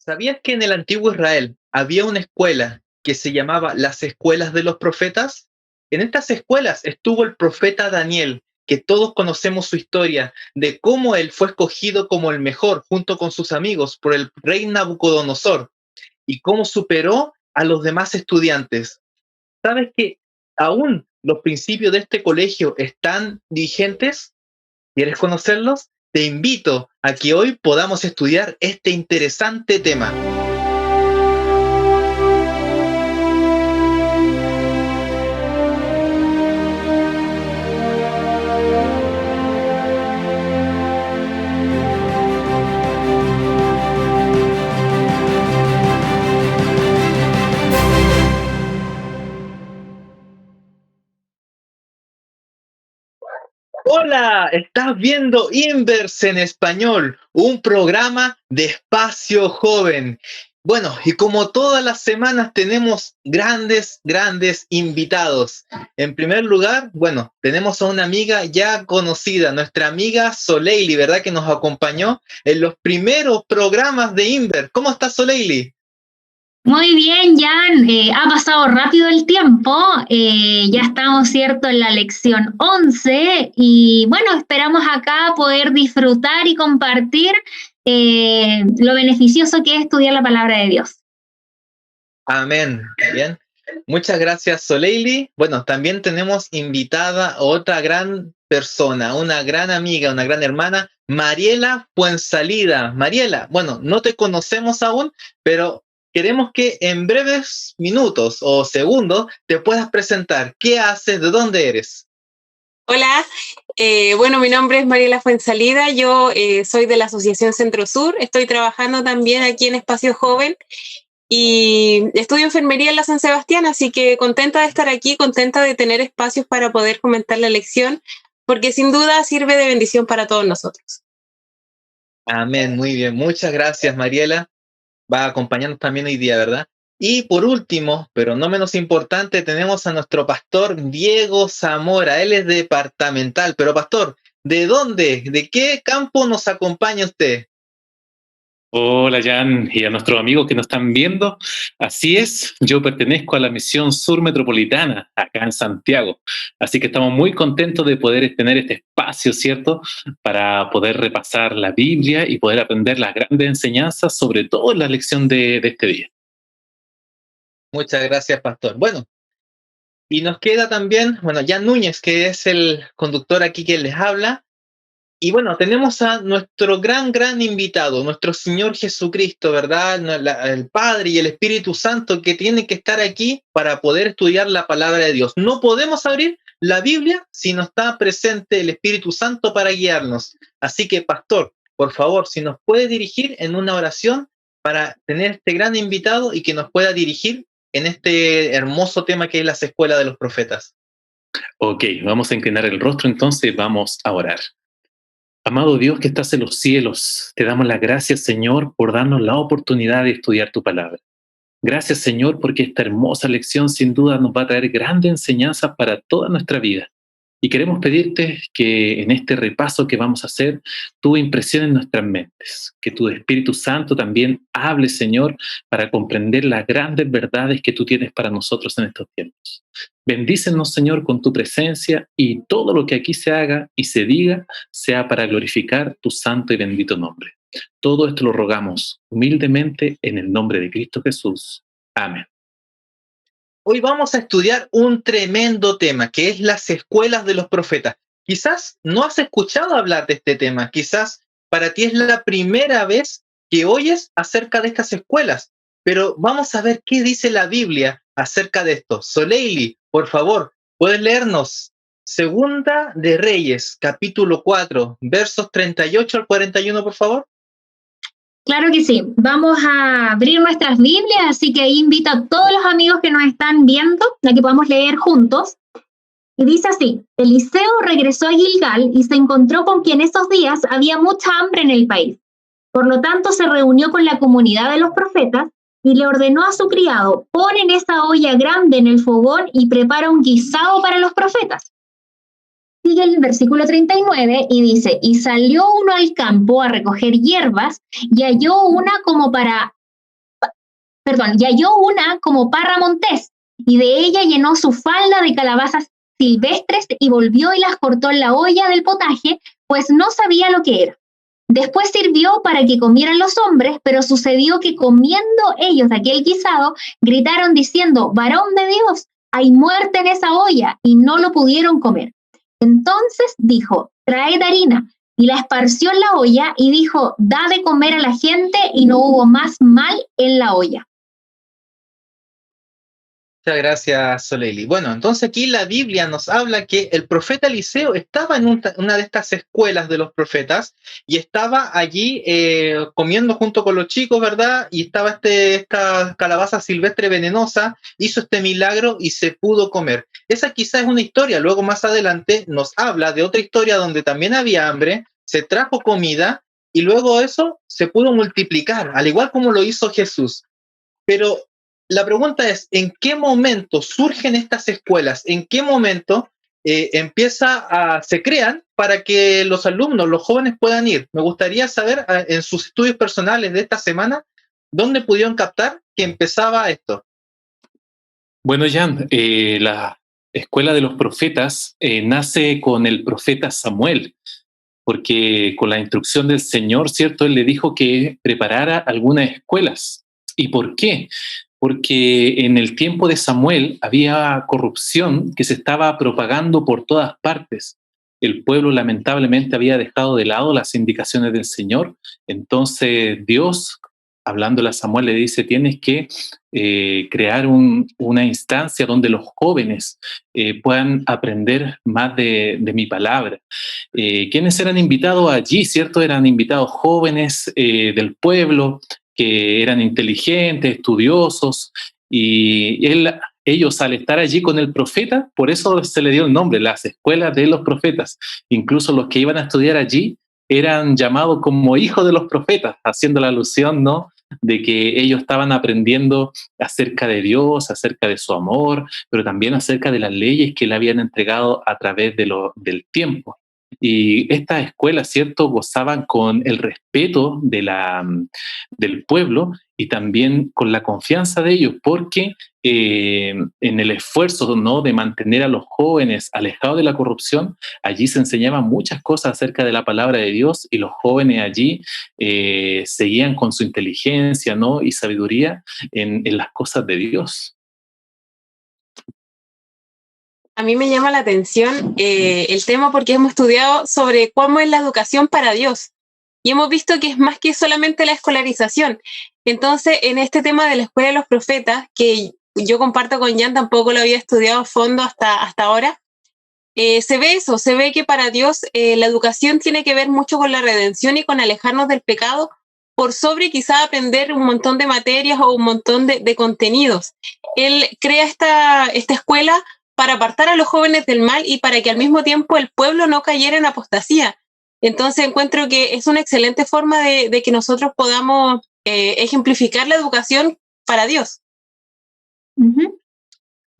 ¿Sabías que en el antiguo Israel había una escuela que se llamaba las escuelas de los profetas? En estas escuelas estuvo el profeta Daniel, que todos conocemos su historia de cómo él fue escogido como el mejor junto con sus amigos por el rey Nabucodonosor y cómo superó a los demás estudiantes. ¿Sabes que aún los principios de este colegio están vigentes? ¿Quieres conocerlos? Te invito a que hoy podamos estudiar este interesante tema. Hola, estás viendo Inverse en español, un programa de espacio joven. Bueno, y como todas las semanas tenemos grandes invitados. En primer lugar, bueno, tenemos a una amiga ya conocida, nuestra amiga Soleili, ¿verdad? Que nos acompañó en los primeros programas de Inverse. ¿Cómo estás, Soleili? Muy bien, Jan. Ha pasado rápido el tiempo. Ya estamos, ¿cierto?, en la lección 11 y bueno, esperamos acá poder disfrutar y compartir lo beneficioso que es estudiar la palabra de Dios. Amén. Bien. Muchas gracias, Soleili. Bueno, también tenemos invitada a otra gran persona, una gran amiga, una gran hermana, Mariela Fuensalida. Mariela, bueno, no te conocemos aún, pero queremos que en breves minutos o segundos te puedas presentar. ¿Qué haces? ¿De dónde eres? Hola, bueno, mi nombre es Mariela Fuensalida, yo soy de la Asociación Centro Sur, estoy trabajando también aquí en Espacio Joven y estudio enfermería en la San Sebastián, así que contenta de estar aquí, contenta de tener espacios para poder comentar la lección, porque sin duda sirve de bendición para todos nosotros. Amén, muy bien. Muchas gracias, Mariela. Va a acompañarnos también hoy día, ¿verdad? Y por último, pero no menos importante, tenemos a nuestro pastor Diego Zamora. Él es departamental, pero pastor, ¿de dónde? ¿De qué campo nos acompaña usted? Hola Jan y a nuestros amigos que nos están viendo. Así es, yo pertenezco a la Misión Sur Metropolitana, acá en Santiago. Así que estamos muy contentos de poder tener este espacio, ¿cierto? Para poder repasar la Biblia y poder aprender las grandes enseñanzas, sobre todo en la lección de este día. Muchas gracias, pastor. Bueno, y nos queda también, bueno, Jan Núñez, que es el conductor aquí que les habla. Y bueno, tenemos a nuestro gran invitado, nuestro Señor Jesucristo, ¿verdad? El Padre y el Espíritu Santo que tienen que estar aquí para poder estudiar la palabra de Dios. No podemos abrir la Biblia si no está presente el Espíritu Santo para guiarnos. Así que, pastor, por favor, si nos puede dirigir en una oración para tener este gran invitado y que nos pueda dirigir en este hermoso tema que es las escuelas de los profetas. Ok, vamos a inclinar el rostro entonces, vamos a orar. Amado Dios que estás en los cielos, te damos las gracias, Señor, por darnos la oportunidad de estudiar tu palabra. Gracias, Señor, porque esta hermosa lección sin duda nos va a traer grandes enseñanzas para toda nuestra vida. Y queremos pedirte que en este repaso que vamos a hacer, tú impresiones nuestras mentes, que tu Espíritu Santo también hable, Señor, para comprender las grandes verdades que tú tienes para nosotros en estos tiempos. Bendícenos, Señor, con tu presencia y todo lo que aquí se haga y se diga sea para glorificar tu santo y bendito nombre. Todo esto lo rogamos humildemente en el nombre de Cristo Jesús. Amén. Hoy vamos a estudiar un tremendo tema, que es las escuelas de los profetas. Quizás no has escuchado hablar de este tema, quizás para ti es la primera vez que oyes acerca de estas escuelas, pero vamos a ver qué dice la Biblia acerca de esto. Soleili, por favor, ¿puedes leernos Segunda de Reyes, capítulo 4, versos 38 al 41, por favor? Claro que sí. Vamos a abrir nuestras Biblias, así que invito a todos los amigos que nos están viendo a que podamos leer juntos. Y dice así: Eliseo regresó a Gilgal y se encontró con que en esos días había mucha hambre en el país. Por lo tanto, se reunió con la comunidad de los profetas y le ordenó a su criado: pon en esa olla grande en el fogón y prepara un guisado para los profetas. Sigue el versículo 39 y dice: y salió uno al campo a recoger hierbas y halló una como para y halló una como parra montés, y de ella llenó su falda de calabazas silvestres y volvió y las cortó en la olla del potaje, pues no sabía lo que era. Después sirvió para que comieran los hombres, pero sucedió que comiendo ellos de aquel guisado, gritaron diciendo: varón de Dios, hay muerte en esa olla, y no lo pudieron comer. Entonces dijo: traed harina, y la esparció en la olla, y dijo: da de comer a la gente, y no hubo más mal en la olla. Muchas gracias, Soleili. Bueno, entonces aquí la Biblia nos habla que el profeta Eliseo estaba en una de estas escuelas de los profetas y estaba allí comiendo junto con los chicos, ¿verdad? Y estaba esta calabaza silvestre venenosa, hizo este milagro y se pudo comer. Esa quizás es una historia. Luego más adelante nos habla de otra historia donde también había hambre, se trajo comida y luego eso se pudo multiplicar, al igual como lo hizo Jesús. Pero la pregunta es, ¿en qué momento surgen estas escuelas? ¿En qué momento se crean para que los alumnos, los jóvenes puedan ir? Me gustaría saber en sus estudios personales de esta semana, ¿dónde pudieron captar que empezaba esto? Bueno, Jan, la Escuela de los Profetas nace con el profeta Samuel, porque con la instrucción del Señor, ¿cierto? Él le dijo que preparara algunas escuelas. ¿Y por qué? Porque en el tiempo de Samuel había corrupción que se estaba propagando por todas partes. El pueblo lamentablemente había dejado de lado las indicaciones del Señor. Entonces Dios, hablándole a Samuel, le dice: tienes que crear una instancia donde los jóvenes puedan aprender más de mi palabra. ¿Quiénes eran invitados allí? ¿Cierto? Eran invitados jóvenes del pueblo, que eran inteligentes, estudiosos, y ellos al estar allí con el profeta, por eso se le dio el nombre, las escuelas de los profetas. Incluso los que iban a estudiar allí eran llamados como hijos de los profetas, haciendo la alusión, ¿no?, de que ellos estaban aprendiendo acerca de Dios, acerca de su amor, pero también acerca de las leyes que le habían entregado a través del tiempo. Y estas escuelas, ¿cierto?, gozaban con el respeto del pueblo y también con la confianza de ellos, porque en el esfuerzo, ¿no?, de mantener a los jóvenes alejados de la corrupción, allí se enseñaban muchas cosas acerca de la palabra de Dios, y los jóvenes allí seguían con su inteligencia, ¿no?, y sabiduría en las cosas de Dios. A mí me llama la atención el tema, porque hemos estudiado sobre cómo es la educación para Dios y hemos visto que es más que solamente la escolarización. Entonces, en este tema de la Escuela de los Profetas, que yo comparto con Jan, tampoco lo había estudiado a fondo hasta ahora, se ve eso, se ve que para Dios la educación tiene que ver mucho con la redención y con alejarnos del pecado, por sobre quizá aprender un montón de materias o un montón de contenidos. Él crea esta escuela para apartar a los jóvenes del mal y para que al mismo tiempo el pueblo no cayera en apostasía. Entonces encuentro que es una excelente forma de que nosotros podamos ejemplificar la educación para Dios. Uh-huh.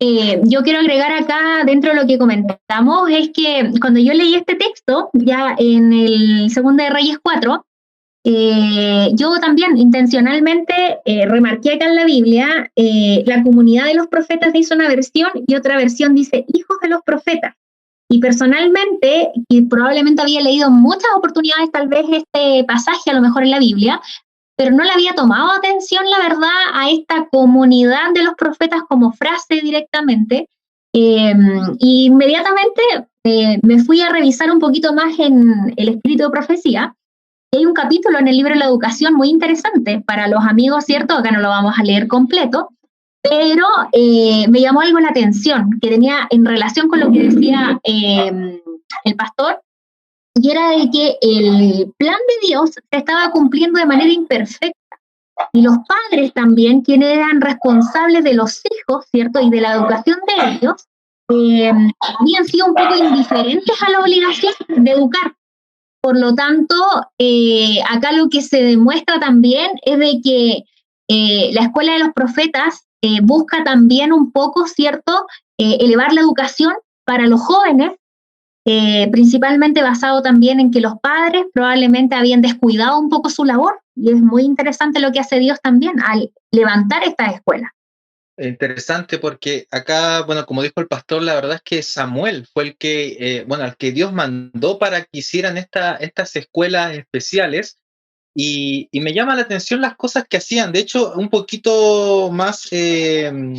Yo quiero agregar acá, dentro de lo que comentamos, es que cuando yo leí este texto, ya en el Segunda de Reyes 4, yo también intencionalmente remarqué acá en la Biblia, la comunidad de los profetas dice una versión y otra versión dice hijos de los profetas. Y personalmente, y probablemente había leído muchas oportunidades tal vez este pasaje a lo mejor en la Biblia, pero no le había tomado atención, la verdad, a esta comunidad de los profetas como frase directamente. Y inmediatamente me fui a revisar un poquito más en el Espíritu de Profecía. Hay un capítulo en el libro de la educación muy interesante para los amigos, ¿cierto? Acá no lo vamos a leer completo, pero me llamó algo la atención que tenía en relación con lo que decía el pastor, y era de que el plan de Dios se estaba cumpliendo de manera imperfecta, y los padres también, quienes eran responsables de los hijos, ¿cierto?, y de la educación de ellos, habían sido un poco indiferentes a la obligación de educar. Por lo tanto, acá lo que se demuestra también es de que la Escuela de los Profetas busca también un poco, ¿cierto?, elevar la educación para los jóvenes, principalmente basado también en que los padres probablemente habían descuidado un poco su labor, y es muy interesante lo que hace Dios también al levantar estas escuelas. Interesante porque acá, bueno, como dijo el pastor, la verdad es que Samuel fue el que, bueno, al que Dios mandó para que hicieran estas escuelas especiales. Y me llama la atención las cosas que hacían. De hecho, un poquito más, el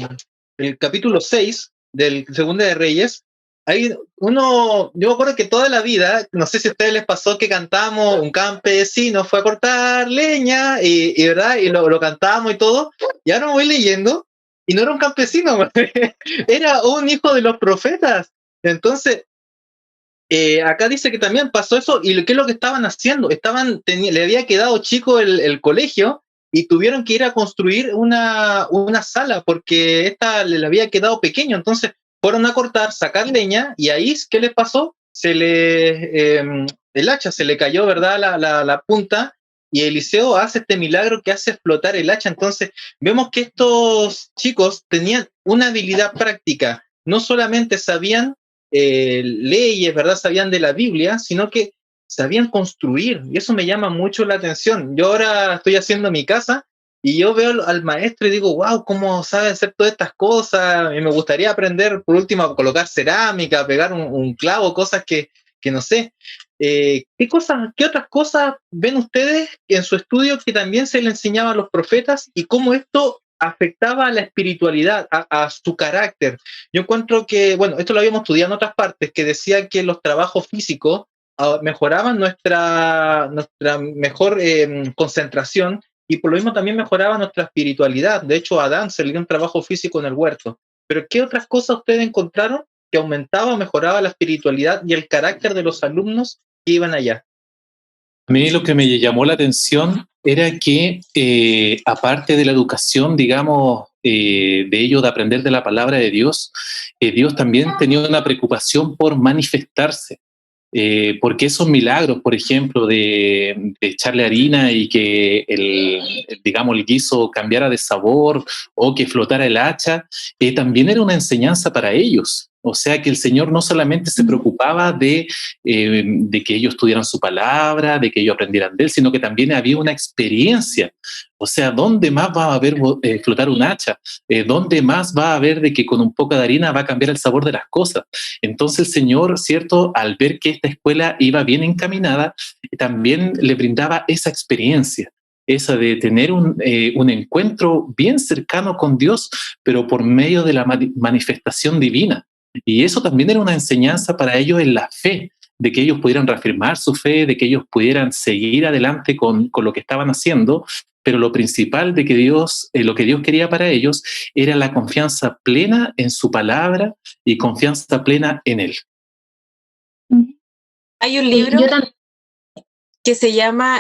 capítulo 6 del Segunda de Reyes, hay yo me acuerdo que toda la vida, no sé si a ustedes les pasó que cantamos, un campesino fue a cortar leña, ¿verdad? Y lo cantamos y todo, y ahora me voy leyendo, y no era un campesino, era un hijo de los profetas. Entonces, acá dice que también pasó eso, y ¿qué es lo que estaban haciendo? Le había quedado chico el colegio y tuvieron que ir a construir una sala porque esta le había quedado pequeño. Entonces fueron a cortar, sacar leña, y ahí, ¿qué les pasó? El hacha se le cayó, ¿verdad? La punta, y Eliseo hace este milagro que hace explotar el hacha. Entonces vemos que estos chicos tenían una habilidad práctica, no solamente sabían leyes, ¿verdad? Sabían de la Biblia, sino que sabían construir, y eso me llama mucho la atención. Yo ahora estoy haciendo mi casa y yo veo al maestro y digo, wow, cómo sabe hacer todas estas cosas, y me gustaría aprender, por último, a colocar cerámica, a pegar un clavo, cosas que no sé. ¿Qué otras cosas ven ustedes en su estudio que también se le enseñaba a los profetas, y cómo esto afectaba a la espiritualidad, a su carácter? Yo encuentro que, bueno, esto lo habíamos estudiado en otras partes, que decía que los trabajos físicos mejoraban nuestra mejor concentración, y por lo mismo también mejoraba nuestra espiritualidad. De hecho, a Adán se le dio un trabajo físico en el huerto. Pero ¿qué otras cosas ustedes encontraron que aumentaba o mejoraba la espiritualidad y el carácter de los alumnos que iban allá? A mí lo que me llamó la atención era que, aparte de la educación, digamos, de ello, de aprender de la palabra de Dios, Dios también tenía una preocupación por manifestarse. Porque esos milagros, por ejemplo, de echarle harina y que digamos, el guiso cambiara de sabor, o que flotara el hacha, también era una enseñanza para ellos. O sea que el Señor no solamente se preocupaba de que ellos estudiaran su palabra, de que ellos aprendieran de Él, sino que también había una experiencia. O sea, ¿dónde más va a haber flotar un hacha? ¿Dónde más va a haber de que con un poco de harina va a cambiar el sabor de las cosas? Entonces el Señor, ¿cierto?, al ver que esta escuela iba bien encaminada, también le brindaba esa experiencia, esa de tener un encuentro bien cercano con Dios, pero por medio de la manifestación divina. Y eso también era una enseñanza para ellos en la fe, de que ellos pudieran reafirmar su fe, de que ellos pudieran seguir adelante con lo que estaban haciendo, pero lo principal de que Dios, lo que Dios quería para ellos era la confianza plena en su palabra y confianza plena en Él. Hay un libro que se llama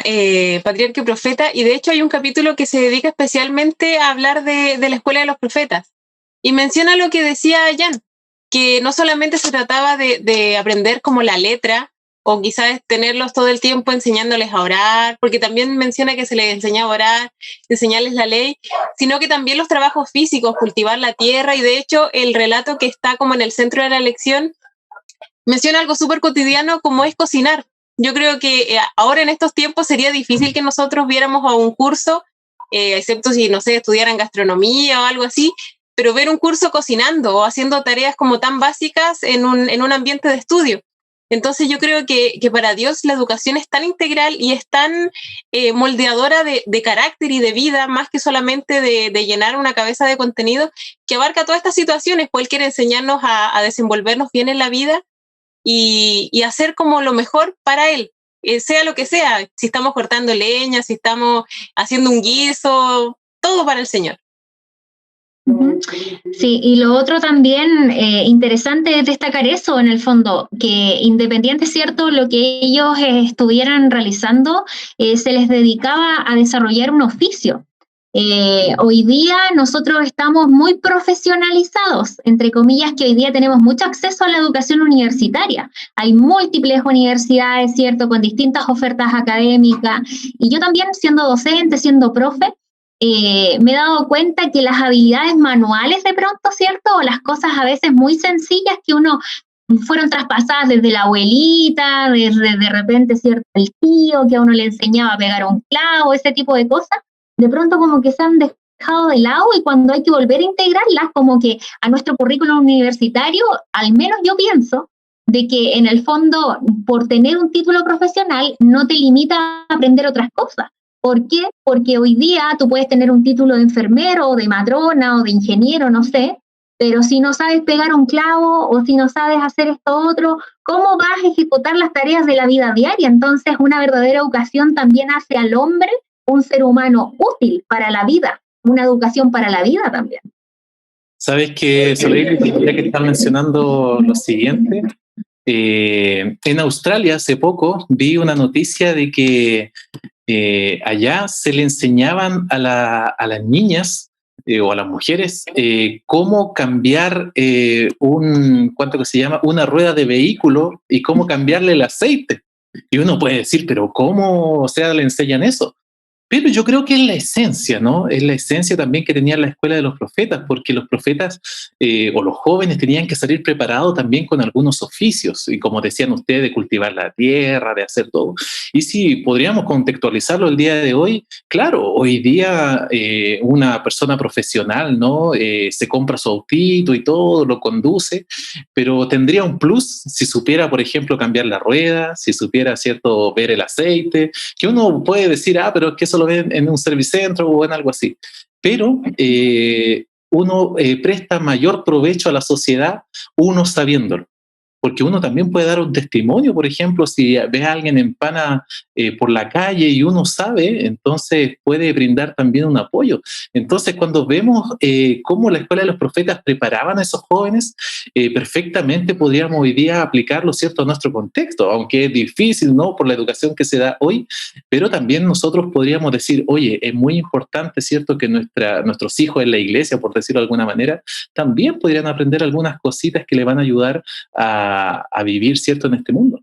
Patriarca y Profeta, y de hecho hay un capítulo que se dedica especialmente a hablar de la escuela de los profetas, y menciona lo que decía Jan, que no solamente se trataba de aprender como la letra, o quizás tenerlos todo el tiempo enseñándoles a orar, porque también menciona que se les enseñaba a orar, enseñarles la ley, sino que también los trabajos físicos, cultivar la tierra. Y de hecho el relato que está como en el centro de la lección menciona algo súper cotidiano como es cocinar. Yo creo que ahora en estos tiempos sería difícil que nosotros viéramos a un curso, excepto si, no sé, estudiaran gastronomía o algo así, pero ver un curso cocinando o haciendo tareas como tan básicas en un ambiente de estudio. Entonces yo creo que para Dios la educación es tan integral y es tan moldeadora de carácter y de vida, más que solamente de llenar una cabeza de contenido, que abarca todas estas situaciones, pues Él quiere enseñarnos a desenvolvernos bien en la vida y hacer como lo mejor para Él, sea lo que sea, si estamos cortando leña, si estamos haciendo un guiso, todo para el Señor. Sí, y lo otro también interesante es destacar eso en el fondo, que independiente, ¿cierto?, lo que ellos estuvieran realizando, se les dedicaba a desarrollar un oficio. Hoy día nosotros estamos muy profesionalizados, entre comillas, que hoy día tenemos mucho acceso a la educación universitaria. Hay múltiples universidades, ¿cierto?, con distintas ofertas académicas, y yo también, siendo docente, siendo profe, me he dado cuenta que las habilidades manuales de pronto, ¿cierto?, o las cosas a veces muy sencillas que uno fueron traspasadas desde la abuelita, desde de repente, ¿cierto?, el tío que a uno le enseñaba a pegar un clavo, ese tipo de cosas, de pronto como que se han dejado de lado, y cuando hay que volver a integrarlas como que a nuestro currículum universitario, al menos yo pienso de que en el fondo, por tener un título profesional, no te limita a aprender otras cosas. ¿Por qué? Porque hoy día tú puedes tener un título de enfermero o de matrona o de ingeniero, no sé, pero si no sabes pegar un clavo o si no sabes hacer esto otro, ¿cómo vas a ejecutar las tareas de la vida diaria? Entonces, una verdadera educación también hace al hombre un ser humano útil para la vida, una educación para la vida también. ¿Sabes qué, Soleil? Ya que estás mencionando lo siguiente, en Australia hace poco vi una noticia de que allá se le enseñaban a las niñas o a las mujeres cómo cambiar ¿cuánto que se llama? Una rueda de vehículo y cómo cambiarle el aceite. Y uno puede decir, pero ¿cómo, o sea, le enseñan eso? Pero yo creo que es la esencia, ¿no? Es la esencia también que tenía la escuela de los profetas, porque los profetas o los jóvenes tenían que salir preparados también con algunos oficios, y como decían ustedes, de cultivar la tierra, de hacer todo. Y si podríamos contextualizarlo el día de hoy, claro, hoy día una persona profesional, ¿no? Se compra su autito y todo, lo conduce, pero tendría un plus si supiera, por ejemplo, cambiar la rueda, si supiera, ¿cierto?, ver el aceite, que uno puede decir, pero es que eso lo ven en un servicentro o en algo así. Pero uno presta mayor provecho a la sociedad uno sabiéndolo. Porque uno también puede dar un testimonio, por ejemplo, si ve a alguien en pana por la calle y uno sabe, entonces puede brindar también un apoyo. Entonces, cuando vemos cómo la Escuela de los Profetas preparaban a esos jóvenes, perfectamente podríamos hoy día aplicarlo, ¿cierto?, a nuestro contexto, aunque es difícil, ¿no?, por la educación que se da hoy, pero también nosotros podríamos decir, oye, es muy importante, ¿cierto?, que nuestros hijos en la iglesia, por decirlo de alguna manera, también podrían aprender algunas cositas que le van a ayudar a vivir, ¿cierto?, en este mundo.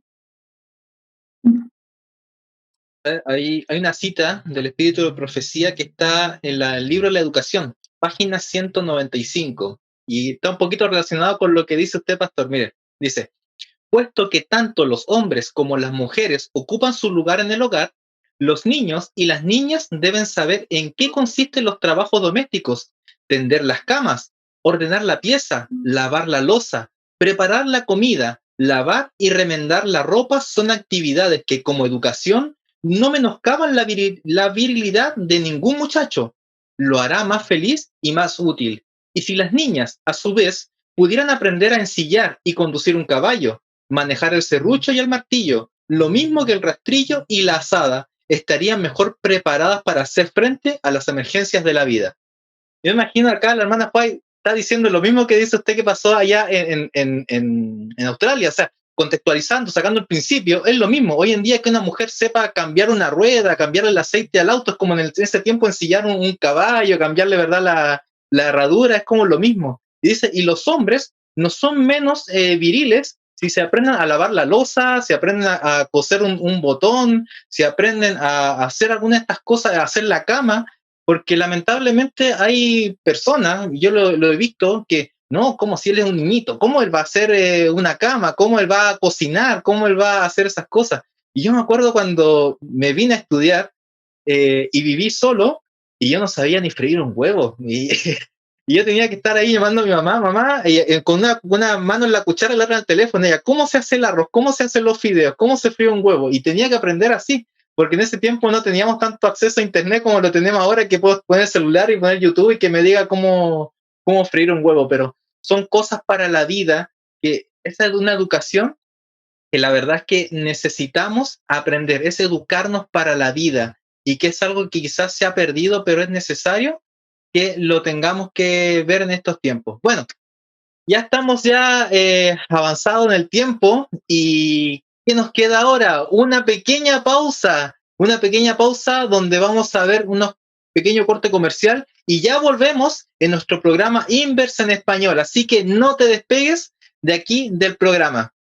Hay una cita del Espíritu de Profecía que está en el libro de la Educación, página 195, y está un poquito relacionado con lo que dice usted, pastor. Mire, dice, puesto que tanto los hombres como las mujeres ocupan su lugar en el hogar, los niños y las niñas deben saber en qué consisten los trabajos domésticos: tender las camas, ordenar la pieza, lavar la loza, preparar la comida, lavar y remendar la ropa. Son actividades que, como educación, no menoscaban la virilidad de ningún muchacho. Lo hará más feliz y más útil. Y si las niñas, a su vez, pudieran aprender a ensillar y conducir un caballo, manejar el serrucho y el martillo, lo mismo que el rastrillo y la azada, estarían mejor preparadas para hacer frente a las emergencias de la vida. Yo imagino acá la hermana Juárez está diciendo lo mismo que dice usted que pasó allá en Australia, o sea, contextualizando, sacando el principio, es lo mismo. Hoy en día que una mujer sepa cambiar una rueda, cambiarle el aceite al auto, es como en ese tiempo ensillar un caballo, cambiarle, ¿verdad?, la herradura, es como lo mismo. Y dice, y los hombres no son menos viriles si se aprenden a lavar la loza, si aprenden a coser un botón, si aprenden a hacer alguna de estas cosas, a hacer la cama, porque lamentablemente hay personas, yo lo he visto, que no, como si él es un niñito, ¿cómo él va a hacer una cama? ¿Cómo él va a cocinar? ¿Cómo él va a hacer esas cosas? Y yo me acuerdo cuando me vine a estudiar y viví solo, y yo no sabía ni freír un huevo, y yo tenía que estar ahí llamando a mi mamá, con una mano en la cuchara y la otra en el teléfono, y ella, ¿cómo se hace el arroz? ¿Cómo se hacen los fideos? ¿Cómo se fríe un huevo? Y tenía que aprender así, porque en ese tiempo no teníamos tanto acceso a internet como lo tenemos ahora, que puedo poner el celular y poner YouTube y que me diga cómo freír un huevo. Pero son cosas para la vida, que esa es una educación que la verdad es que necesitamos aprender, es educarnos para la vida, y que es algo que quizás se ha perdido, pero es necesario que lo tengamos que ver en estos tiempos. Bueno, ya estamos avanzados en el tiempo, y ¿qué nos queda ahora? Una pequeña pausa donde vamos a ver unos pequeño corte comercial, y ya volvemos en nuestro programa Inverse en Español, así que no te despegues de aquí del programa.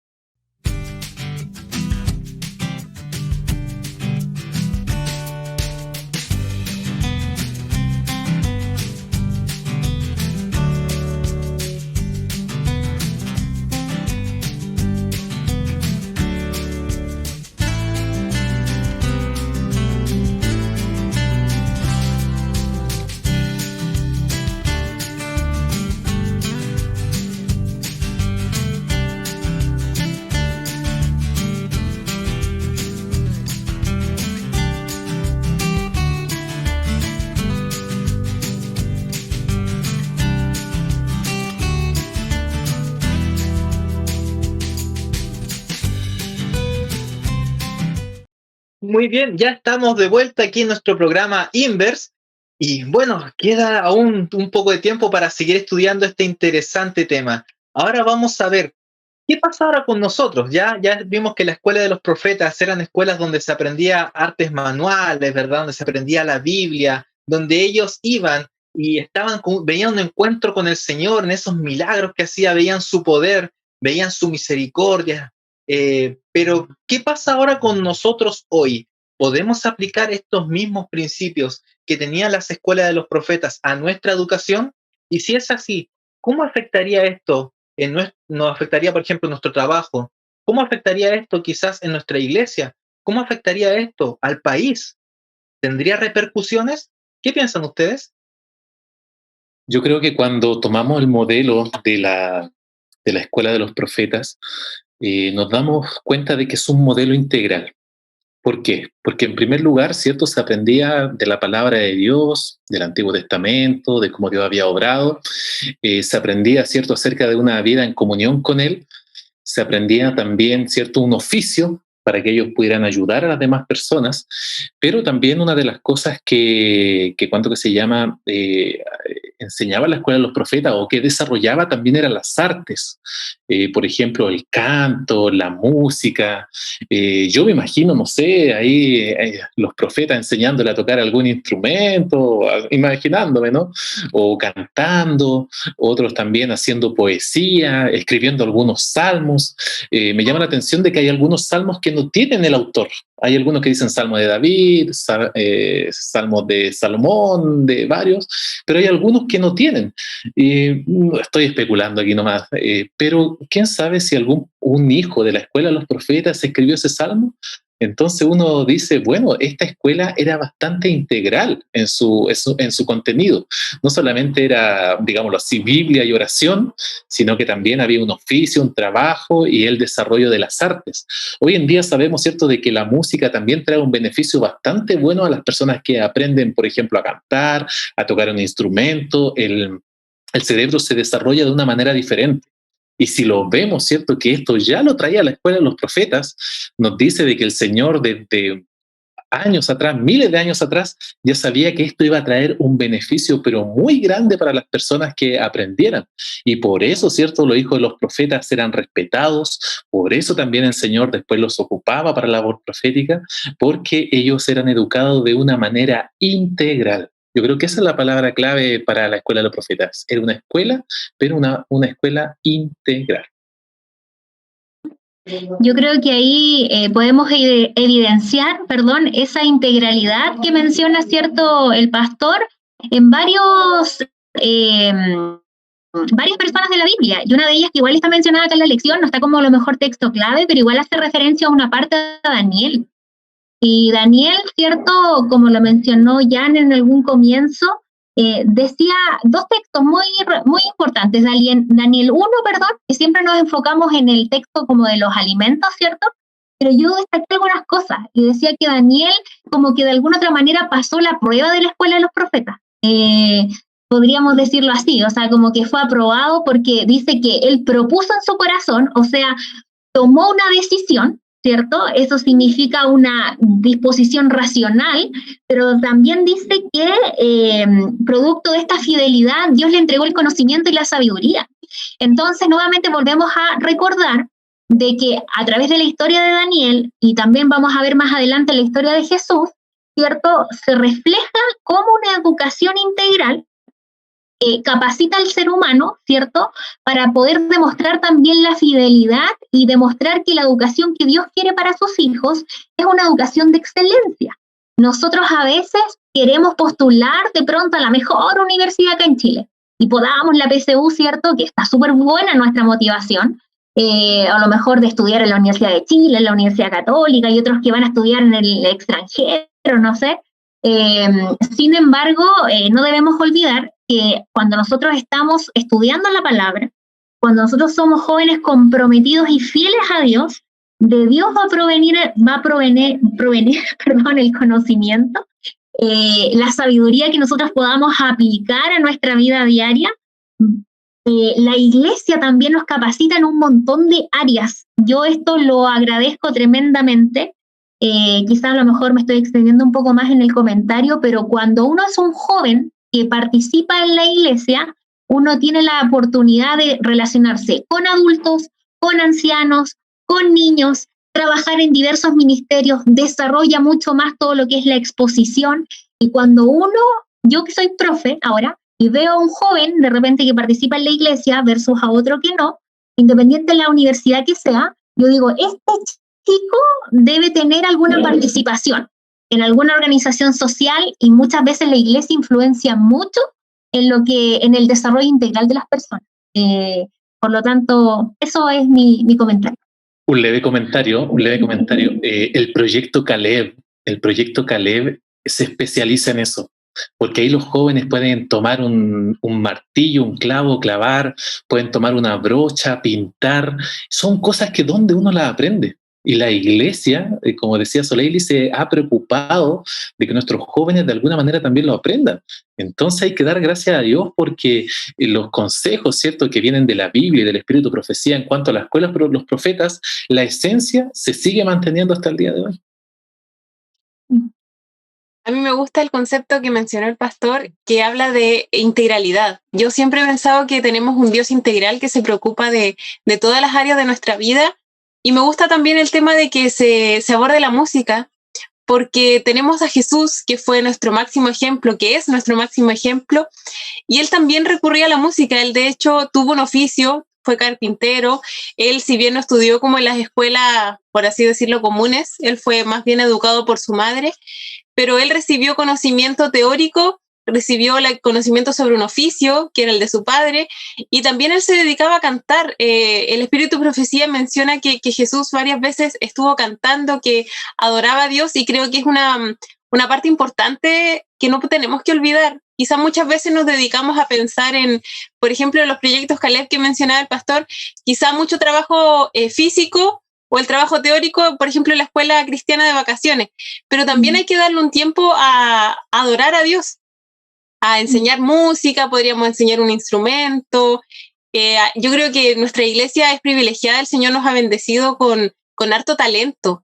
Muy bien, ya estamos de vuelta aquí en nuestro programa Inverse. Y bueno, queda aún un poco de tiempo para seguir estudiando este interesante tema. Ahora vamos a ver qué pasa ahora con nosotros. Ya vimos que la escuela de los profetas eran escuelas donde se aprendía artes manuales, ¿verdad? Donde se aprendía la Biblia, donde ellos iban y veían un encuentro con el Señor en esos milagros que hacía, veían su poder, veían su misericordia. Pero, ¿qué pasa ahora con nosotros hoy? ¿Podemos aplicar estos mismos principios que tenían las escuelas de los profetas a nuestra educación? Y si es así, ¿cómo afectaría esto nos afectaría, por ejemplo, en nuestro trabajo? ¿Cómo afectaría esto quizás en nuestra iglesia? ¿Cómo afectaría esto al país? ¿Tendría repercusiones? ¿Qué piensan ustedes? Yo creo que cuando tomamos el modelo de la escuela de los profetas, nos damos cuenta de que es un modelo integral. ¿Por qué? Porque en primer lugar, ¿cierto? Se aprendía de la palabra de Dios, del Antiguo Testamento, de cómo Dios había obrado. Se aprendía, ¿cierto?, acerca de una vida en comunión con Él. Se aprendía también, ¿cierto?, un oficio para que ellos pudieran ayudar a las demás personas, pero también una de las cosas que cuánto que se llama, enseñaba la escuela de los profetas o que desarrollaba también eran las artes, por ejemplo, el canto, la música. Yo me imagino, no sé, ahí los profetas enseñándole a tocar algún instrumento, imaginándome, ¿no? O cantando, otros también haciendo poesía, escribiendo algunos salmos. Me llama la atención de que hay algunos salmos que no tienen el autor. Hay algunos que dicen salmo de David, salmos de Salomón, de varios, pero hay algunos que no tienen. Estoy especulando aquí nomás, pero quién sabe si un hijo de la escuela de los profetas escribió ese salmo. Entonces uno dice, bueno, esta escuela era bastante integral en su contenido. No solamente era, digámoslo así, Biblia y oración, sino que también había un oficio, un trabajo y el desarrollo de las artes. Hoy en día sabemos, ¿cierto?, de que la música también trae un beneficio bastante bueno a las personas que aprenden, por ejemplo, a cantar, a tocar un instrumento. El cerebro se desarrolla de una manera diferente. Y si lo vemos, ¿cierto?, que esto ya lo traía la escuela de los profetas, nos dice de que el Señor desde años atrás, miles de años atrás, ya sabía que esto iba a traer un beneficio, pero muy grande para las personas que aprendieran. Y por eso, ¿cierto?, los hijos de los profetas eran respetados, por eso también el Señor después los ocupaba para la labor profética, porque ellos eran educados de una manera integral. Yo creo que esa es la palabra clave para la escuela de los profetas. Era una escuela, pero una escuela integral. Yo creo que ahí podemos evidenciar, perdón, esa integralidad que menciona, cierto, el pastor en varias personas de la Biblia, y una de ellas que igual está mencionada acá en la lección, no está como a lo mejor texto clave, pero igual hace referencia a una parte de Daniel. Y Daniel, cierto, como lo mencionó Jan en algún comienzo, decía dos textos muy importantes. Daniel 1, perdón, que siempre nos enfocamos en el texto como de los alimentos, ¿cierto? Pero yo destaqué algunas cosas y decía que Daniel como que de alguna otra manera pasó la prueba de la escuela de los profetas. Podríamos decirlo así, o sea, como que fue aprobado porque dice que él propuso en su corazón, o sea, tomó una decisión, ¿cierto? Eso significa una disposición racional, pero también dice que producto de esta fidelidad Dios le entregó el conocimiento y la sabiduría. Entonces, nuevamente volvemos a recordar de que a través de la historia de Daniel, y también vamos a ver más adelante la historia de Jesús, ¿cierto? Se refleja como una educación integral capacita al ser humano, ¿cierto?, para poder demostrar también la fidelidad y demostrar que la educación que Dios quiere para sus hijos es una educación de excelencia. Nosotros a veces queremos postular de pronto a la mejor universidad acá en Chile y podamos la PSU, ¿cierto?, que está súper buena nuestra motivación, a lo mejor de estudiar en la Universidad de Chile, en la Universidad Católica y otros que van a estudiar en el extranjero, no sé. Sin embargo, no debemos olvidar que cuando nosotros estamos estudiando la palabra, cuando nosotros somos jóvenes comprometidos y fieles a Dios, de Dios va a provenir perdón, el conocimiento, la sabiduría que nosotros podamos aplicar a nuestra vida diaria. La iglesia también nos capacita en un montón de áreas. Yo esto lo agradezco tremendamente Quizás a lo mejor me estoy extendiendo un poco más en el comentario, pero cuando uno es un joven que participa en la iglesia, uno tiene la oportunidad de relacionarse con adultos, con ancianos, con niños, trabajar en diversos ministerios, desarrolla mucho más todo lo que es la exposición. Y cuando yo que soy profe ahora, y veo a un joven de repente que participa en la iglesia versus a otro que no, independiente de la universidad que sea, yo digo, este chico debe tener alguna participación en alguna organización social, y muchas veces la iglesia influencia mucho en el desarrollo integral de las personas. Por lo tanto, eso es mi comentario. Un leve comentario. El proyecto Caleb se especializa en eso, porque ahí los jóvenes pueden tomar un martillo, un clavo, clavar, pueden tomar una brocha, pintar. Son cosas que donde uno las aprende. Y la iglesia, como decía Soleili, se ha preocupado de que nuestros jóvenes de alguna manera también lo aprendan. Entonces hay que dar gracias a Dios porque los consejos, ¿cierto?, que vienen de la Biblia y del Espíritu de Profecía en cuanto a la escuela de los profetas, la esencia se sigue manteniendo hasta el día de hoy. A mí me gusta el concepto que mencionó el pastor, que habla de integralidad. Yo siempre he pensado que tenemos un Dios integral que se preocupa de todas las áreas de nuestra vida, y me gusta también el tema de que se aborde la música, porque tenemos a Jesús, que fue nuestro máximo ejemplo, que es nuestro máximo ejemplo, y él también recurría a la música. Él de hecho tuvo un oficio, fue carpintero. Él, si bien no estudió como en las escuelas, por así decirlo, comunes, él fue más bien educado por su madre, pero él recibió conocimiento teórico, recibió el conocimiento sobre un oficio, que era el de su padre, y también él se dedicaba a cantar. El Espíritu de Profecía menciona que Jesús varias veces estuvo cantando, que adoraba a Dios, y creo que es una parte importante que no tenemos que olvidar. Quizás muchas veces nos dedicamos a pensar en, por ejemplo, los proyectos Caleb que mencionaba el pastor, quizás mucho trabajo físico, o el trabajo teórico, por ejemplo, en la escuela cristiana de vacaciones, pero también hay que darle un tiempo a adorar a Dios, a enseñar música, podríamos enseñar un instrumento. Yo creo que nuestra iglesia es privilegiada, el Señor nos ha bendecido con harto talento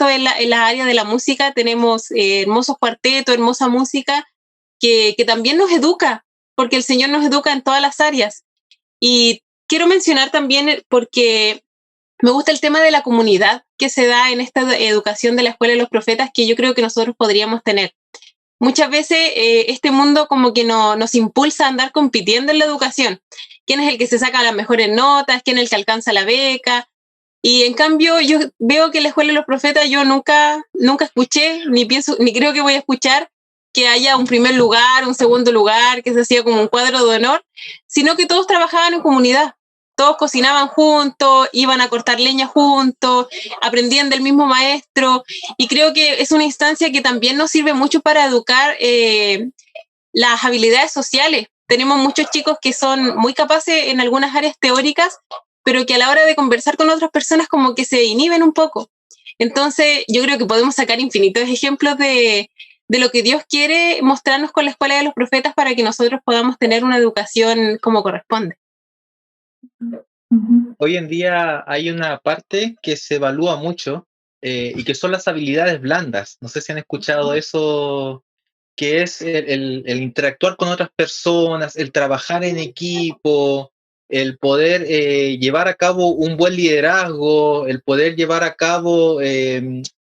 en la área de la música. Tenemos hermosos cuartetos, hermosa música, que también nos educa, porque el Señor nos educa en todas las áreas. Y quiero mencionar también, porque me gusta el tema de la comunidad que se da en esta educación de la Escuela de los Profetas, que yo creo que nosotros podríamos tener. Muchas veces este mundo como que nos impulsa a andar compitiendo en la educación. ¿Quién es el que se saca las mejores notas? ¿Quién es el que alcanza la beca? Y en cambio yo veo que en la Escuela de los Profetas yo nunca escuché, ni creo que voy a escuchar que haya un primer lugar, un segundo lugar, que se hacía como un cuadro de honor, sino que todos trabajaban en comunidad. Todos cocinaban juntos, iban a cortar leña juntos, aprendían del mismo maestro, y creo que es una instancia que también nos sirve mucho para educar las habilidades sociales. Tenemos muchos chicos que son muy capaces en algunas áreas teóricas, pero que a la hora de conversar con otras personas como que se inhiben un poco. Entonces yo creo que podemos sacar infinitos ejemplos de lo que Dios quiere mostrarnos con la Escuela de los Profetas para que nosotros podamos tener una educación como corresponde. Hoy en día hay una parte que se evalúa mucho y que son las habilidades blandas. No sé si han escuchado eso, que es el interactuar con otras personas, el trabajar en equipo, el poder llevar a cabo un buen liderazgo, el poder llevar a cabo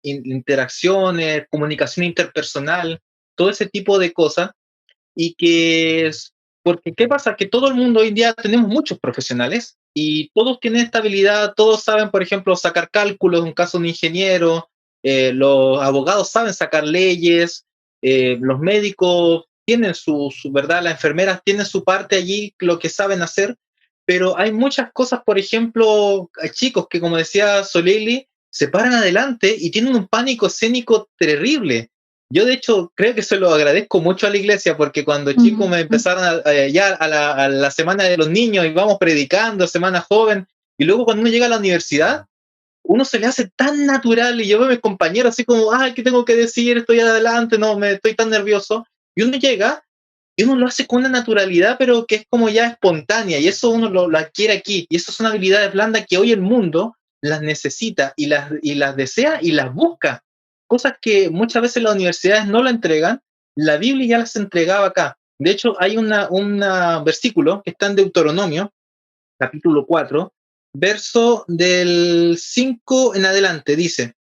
interacciones, comunicación interpersonal, todo ese tipo de cosas. Y que porque ¿qué pasa? Que todo el mundo hoy en día tenemos muchos profesionales y todos tienen esta habilidad, todos saben, por ejemplo, sacar cálculos, en caso de un ingeniero, los abogados saben sacar leyes, los médicos tienen su verdad, las enfermeras tienen su parte allí, lo que saben hacer, pero hay muchas cosas, por ejemplo, hay chicos que, como decía Soleili, se paran adelante y tienen un pánico escénico terrible. Yo, de hecho, creo que se lo agradezco mucho a la iglesia, porque cuando chicos me empezaron ya a la semana de los niños y vamos predicando, semana joven, y luego cuando uno llega a la universidad, uno se le hace tan natural, y yo veo a mis compañeros así como, ay, ¿qué tengo que decir? Estoy adelante, no, estoy tan nervioso. Y uno llega y uno lo hace con una naturalidad, pero que es como ya espontánea, y eso uno lo adquiere aquí. Y eso son habilidades blandas que hoy el mundo las necesita y las desea y las busca. cosas que muchas veces las universidades no lo entregan, la Biblia ya las entregaba acá. De hecho, hay un versículo que está en Deuteronomio, capítulo 4, verso del 5 en adelante, dice: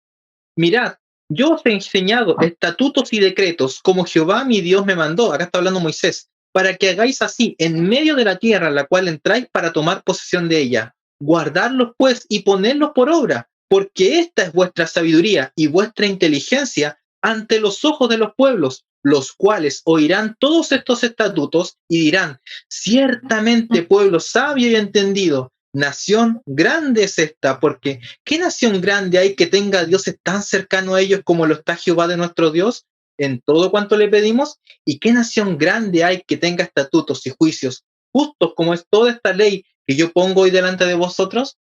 mirad, yo os he enseñado estatutos y decretos como Jehová mi Dios me mandó. Acá está hablando Moisés, para que hagáis así en medio de la tierra a la cual entráis para tomar posesión de ella. Guardadlos pues y ponedlos por obra, porque esta es vuestra sabiduría y vuestra inteligencia ante los ojos de los pueblos, los cuales oirán todos estos estatutos y dirán: ciertamente pueblo sabio y entendido, nación grande es esta. Porque ¿qué nación grande hay que tenga a dioses tan cercano a ellos como lo está Jehová de nuestro Dios en todo cuanto le pedimos? ¿Y qué nación grande hay que tenga estatutos y juicios justos como es toda esta ley que yo pongo hoy delante de vosotros?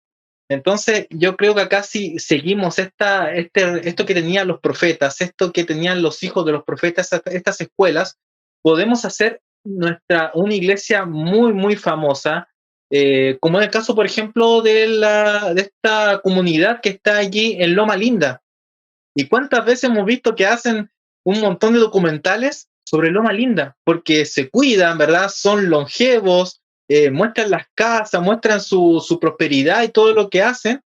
Entonces, yo creo que acá si seguimos esto que tenían los profetas, esto que tenían los hijos de los profetas, estas escuelas, podemos hacer una iglesia muy, muy famosa, como en el caso, por ejemplo, de esta comunidad que está allí en Loma Linda. ¿Y cuántas veces hemos visto que hacen un montón de documentales sobre Loma Linda? Porque se cuidan, ¿verdad? Son longevos, muestran las casas, muestran su prosperidad y todo lo que hacen.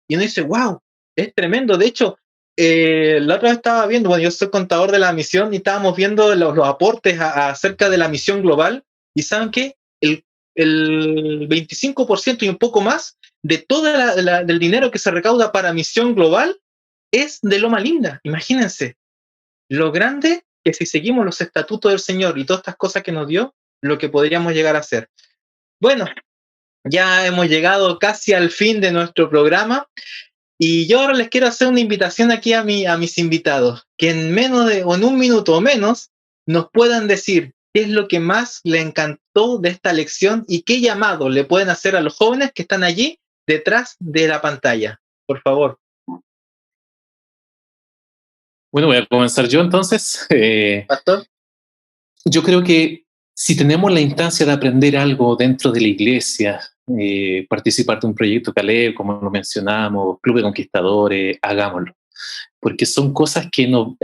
Y uno dice: wow, es tremendo. De hecho, la otra vez estaba viendo, bueno, yo soy contador de la misión y estábamos viendo los aportes acerca de la misión global. ¿Y saben qué? El 25% y un poco más de todo del dinero que se recauda para misión global es de Loma Linda. Imagínense lo grande que, si seguimos los estatutos del Señor y todas estas cosas que nos dio, lo que podríamos llegar a hacer. Bueno, ya hemos llegado casi al fin de nuestro programa y yo ahora les quiero hacer una invitación aquí a mis invitados, que en un minuto o menos nos puedan decir qué es lo que más les encantó de esta lección y qué llamado le pueden hacer a los jóvenes que están allí detrás de la pantalla. Por favor. Bueno, voy a comenzar yo entonces. Pastor. Yo creo que si tenemos la instancia de aprender algo dentro de la iglesia, participar de un proyecto Caleb, como lo mencionamos, Club de Conquistadores, hagámoslo. Porque son cosas que nos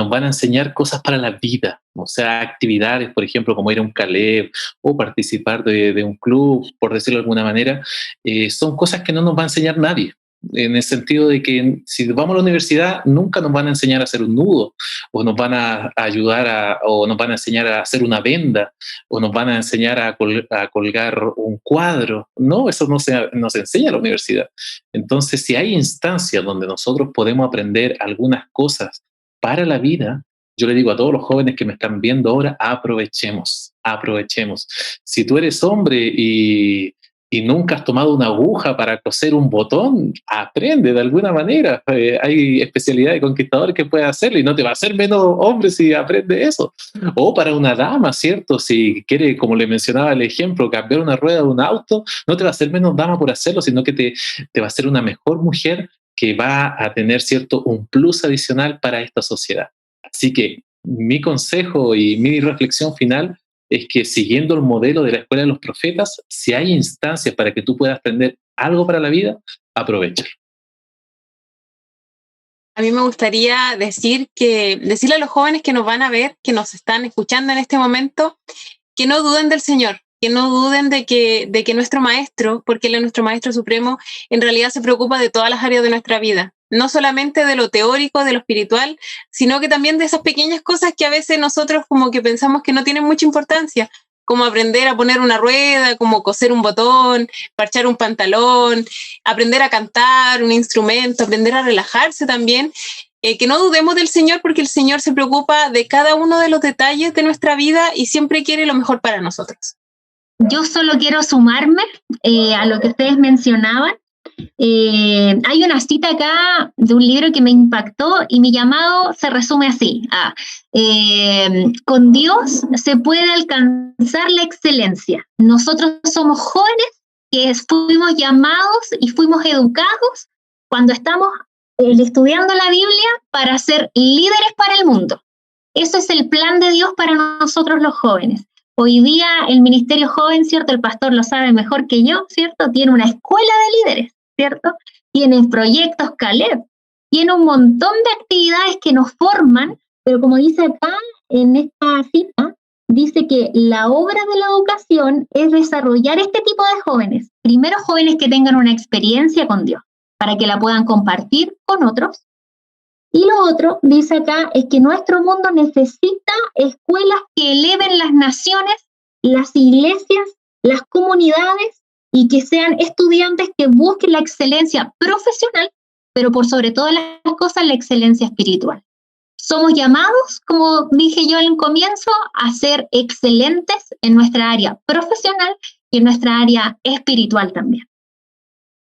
van a enseñar cosas para la vida. O sea, actividades, por ejemplo, como ir a un Caleb o participar de un club, por decirlo de alguna manera, son cosas que no nos va a enseñar nadie. En el sentido de que si vamos a la universidad nunca nos van a enseñar a hacer un nudo, o nos van a ayudar o nos van a enseñar a hacer una venda, o nos van a enseñar a colgar un cuadro. No, eso no se enseña en la universidad. Entonces, si hay instancias donde nosotros podemos aprender algunas cosas para la vida, yo le digo a todos los jóvenes que me están viendo ahora: aprovechemos. Si tú eres hombre y nunca has tomado una aguja para coser un botón, aprende de alguna manera. Hay especialidades de conquistadores que puedes hacerlo y no te va a hacer menos hombre si aprendes eso. O para una dama, ¿cierto? Si quiere, como le mencionaba el ejemplo, cambiar una rueda de un auto, no te va a hacer menos dama por hacerlo, sino que te va a hacer una mejor mujer que va a tener, ¿cierto?, un plus adicional para esta sociedad. Así que mi consejo y mi reflexión final es que, siguiendo el modelo de la Escuela de los Profetas, si hay instancias para que tú puedas aprender algo para la vida, aprovéchalo. A mí me gustaría decirle a los jóvenes que nos van a ver, que nos están escuchando en este momento, que no duden del Señor, que no duden de que nuestro Maestro, porque Él es nuestro Maestro Supremo, en realidad se preocupa de todas las áreas de nuestra vida. No solamente de lo teórico, de lo espiritual, sino que también de esas pequeñas cosas que a veces nosotros como que pensamos que no tienen mucha importancia, como aprender a poner una rueda, como coser un botón, parchar un pantalón, aprender a cantar un instrumento, aprender a relajarse también. Que no dudemos del Señor, porque el Señor se preocupa de cada uno de los detalles de nuestra vida y siempre quiere lo mejor para nosotros. Yo solo quiero sumarme a lo que ustedes mencionaban. Hay una cita acá de un libro que me impactó y mi llamado se resume así: con Dios se puede alcanzar la excelencia. Nosotros somos jóvenes que fuimos llamados y fuimos educados cuando estamos estudiando la Biblia para ser líderes para el mundo. Eso es el plan de Dios para nosotros los jóvenes. Hoy día el Ministerio Joven, ¿cierto? El pastor lo sabe mejor que yo, ¿cierto? Tiene una escuela de líderes, ¿cierto? Tiene proyectos Caleb. tiene un montón de actividades que nos forman, pero como dice acá en esta cita, dice que la obra de la educación es desarrollar este tipo de jóvenes. Primero, jóvenes que tengan una experiencia con Dios, para que la puedan compartir con otros. Y lo otro, dice acá, es que nuestro mundo necesita escuelas que eleven las naciones, las iglesias, las comunidades, y que sean estudiantes que busquen la excelencia profesional, pero por sobre todas las cosas, la excelencia espiritual. Somos llamados, como dije yo al comienzo, a ser excelentes en nuestra área profesional y en nuestra área espiritual también.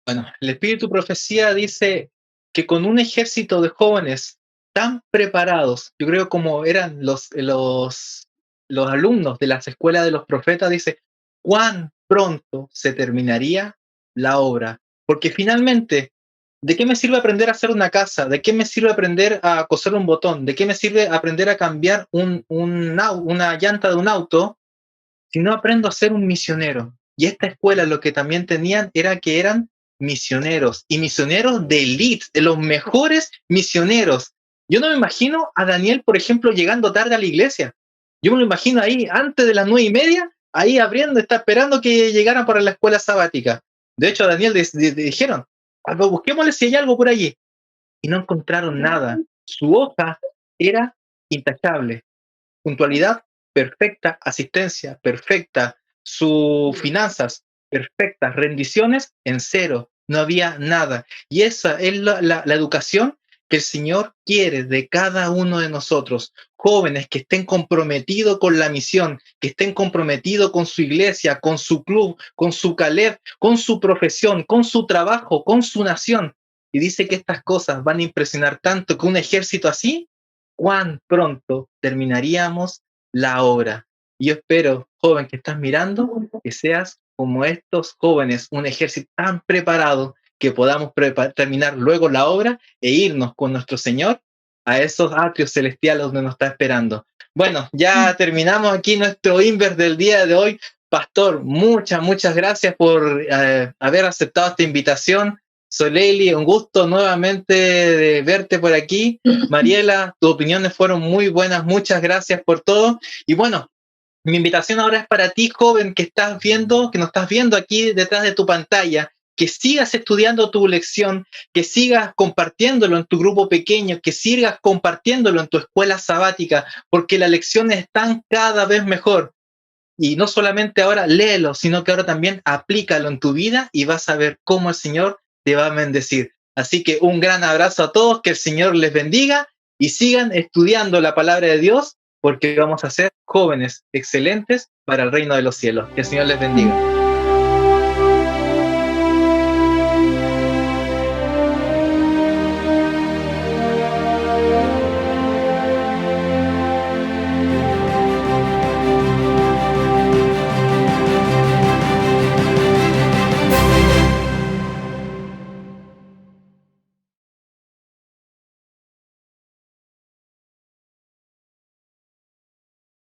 Bueno, el Espíritu Profecía dice que con un ejército de jóvenes tan preparados, yo creo como eran los alumnos de las escuelas de los profetas, dice, ¿cuán pronto se terminaría la obra? Porque finalmente, ¿de qué me sirve aprender a hacer una casa? ¿De qué me sirve aprender a coser un botón? ¿De qué me sirve aprender a cambiar una llanta de un auto si no aprendo a ser un misionero? Y esta escuela lo que también tenían era que eran misioneros, y misioneros de élite, de los mejores misioneros. Yo no me imagino a Daniel, por ejemplo, llegando tarde a la iglesia. Yo me lo imagino ahí, antes de las 9:30, ahí abriendo, está esperando que llegaran para la escuela sabática. De hecho, a Daniel dijeron, busquémosle si hay algo por allí. Y no encontraron nada. Su hoja era intachable. Puntualidad perfecta, asistencia perfecta, sus finanzas perfectas, rendiciones en cero, no había nada. Y esa es la educación que el Señor quiere de cada uno de nosotros, jóvenes que estén comprometidos con la misión, que estén comprometidos con su iglesia, con su club, con su Caleb, con su profesión, con su trabajo, con su nación. Y dice que estas cosas van a impresionar tanto que un ejército así, ¿cuán pronto terminaríamos la obra? Y yo espero, joven que estás mirando, que seas como estos jóvenes, un ejército tan preparado que podamos terminar luego la obra e irnos con nuestro Señor a esos atrios celestiales donde nos está esperando. Bueno, ya terminamos aquí nuestro Inver del día de hoy. Pastor, muchas gracias por haber aceptado esta invitación. Soleili, un gusto nuevamente de verte por aquí. Mariela, tus opiniones fueron muy buenas, muchas gracias por todo. Y bueno, mi invitación ahora es para ti, joven, que nos estás viendo aquí detrás de tu pantalla, que sigas estudiando tu lección, que sigas compartiéndolo en tu grupo pequeño, que sigas compartiéndolo en tu escuela sabática, porque las lecciones están cada vez mejor. Y no solamente ahora léelo, sino que ahora también aplícalo en tu vida y vas a ver cómo el Señor te va a bendecir. Así que un gran abrazo a todos, que el Señor les bendiga y sigan estudiando la palabra de Dios, porque vamos a ser jóvenes excelentes para el reino de los cielos. Que el Señor les bendiga.